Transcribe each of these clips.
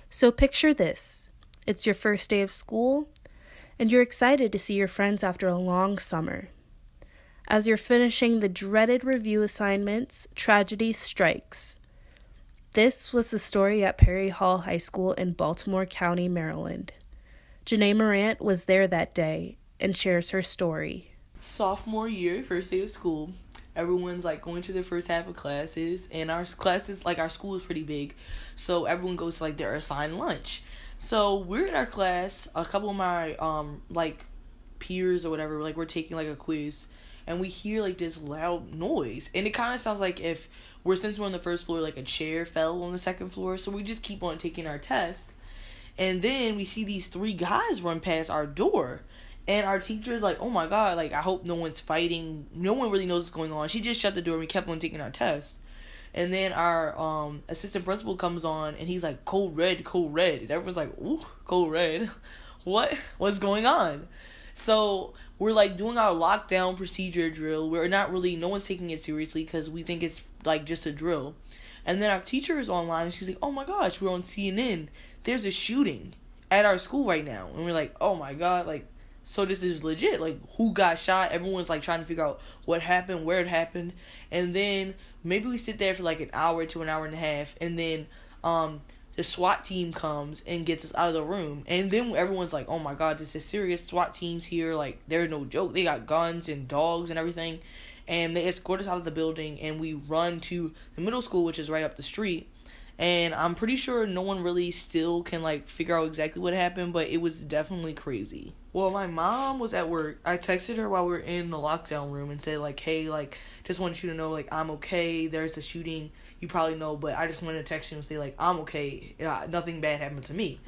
So picture this. It's your first day of school, and you're excited to see your friends after a long summer. As you're finishing the dreaded review assignments, tragedy strikes. This was the story at Perry Hall High School in Baltimore County, Maryland. Janay Morant was there that day and shares her story. Sophomore year, first day of school. Everyone's like going to their first half of classes, and our classes, like our school is pretty big, so everyone goes to like their assigned lunch. So we're in our class. A couple of my like peers or whatever, like we're taking like a quiz, and we hear like this loud noise, and it kind of sounds like if since we're on the first floor, like a chair fell on the second floor. So we just keep on taking our test, and then we see these three guys run past our door. And our teacher is like, oh my god, like, I hope no one's fighting. No one really knows what's going on. She just shut the door and we kept on taking our test. And then our assistant principal comes on and he's like, code red, code red. And everyone's like, ooh, code red. What's going on? So we're like doing our lockdown procedure drill. No one's taking it seriously because we think it's like just a drill. And then our teacher is online and she's like, oh my gosh, we're on CNN. There's a shooting at our school right now. And we're like, oh my god, like, so this is legit. Like, who got shot? Everyone's like trying to figure out what happened, where it happened. And then maybe we sit there for like an hour to an hour and a half. And then the SWAT team comes and gets us out of the room. And then everyone's like, oh my god, this is serious. SWAT team's here. Like, they're no joke. They got guns and dogs and everything. And they escort us out of the building. And we run to the middle school, which is right up the street. And I'm pretty sure no one really still can, like, figure out exactly what happened, but it was definitely crazy. Well, my mom was at work. I texted her while we were in the lockdown room and said, like, hey, like, just want you to know, like, I'm okay. There's a shooting. You probably know, but I just wanted to text you and say, like, I'm okay. Nothing bad happened to me.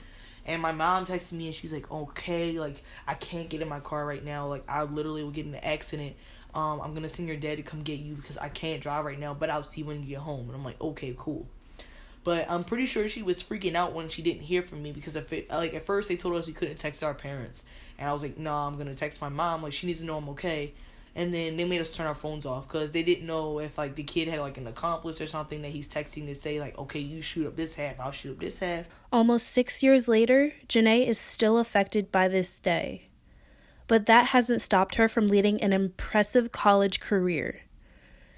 And my mom texted me and she's like, okay, like, I can't get in my car right now. Like, I literally will get in an accident. I'm going to send your dad to come get you because I can't drive right now, but I'll see you when you get home. And I'm like, okay, cool. But I'm pretty sure she was freaking out when she didn't hear from me because at first they told us we couldn't text our parents. And I was like, no, I'm going to text my mom. Like, she needs to know I'm okay. And then they made us turn our phones off because they didn't know if, like, the kid had, like, an accomplice or something that he's texting to say, like, okay, you shoot up this half, I'll shoot up this half. Almost 6 years later, Janay is still affected by this day. But that hasn't stopped her from leading an impressive college career.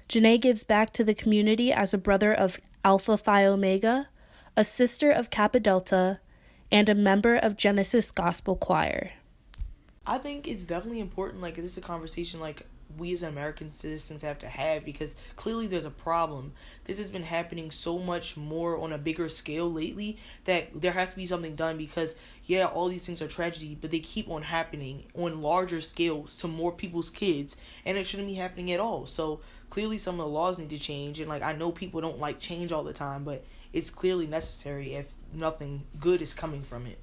Janay gives back to the community as a brother of Alpha Phi Omega, a sister of Kappa Delta, and a member of Genesis Gospel Choir. I think it's definitely important, like, this is a conversation, like, we as American citizens have to have because clearly there's a problem. This has been happening so much more on a bigger scale lately that there has to be something done because, yeah, all these things are tragedy, but they keep on happening on larger scales to more people's kids, and it shouldn't be happening at all. So clearly some of the laws need to change, and, like, I know people don't like change all the time, but it's clearly necessary if nothing good is coming from it.